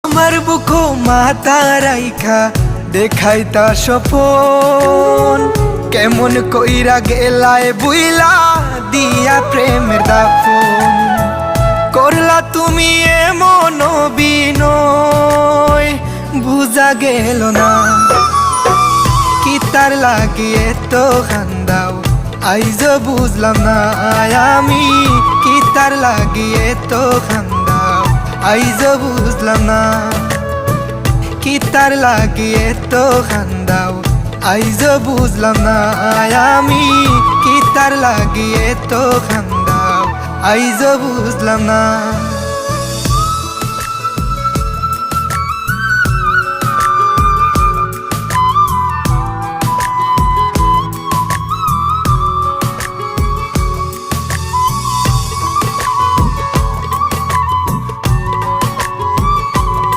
আমার বুকো মাথা রাইখা দেখাইতা স্বপন, কেমন কইরা গেলায় বুইলা দিয়া প্রেমের দাফন। করলা তুমি এমন বিনয়, বুঝা গেল না কি তার লাগিয়ে তো খান্দাও, আইজ বুঝলাম না আমি কি তার লাগিয়ে তো খান্দাও, আইজ বুঝলাম না কি তার লাগিয়ে তো খান্দাও, আইজ বুঝলাম না আমি কি তার লাগিয়ে তো খান্দাও, আইজ বুঝলাম না।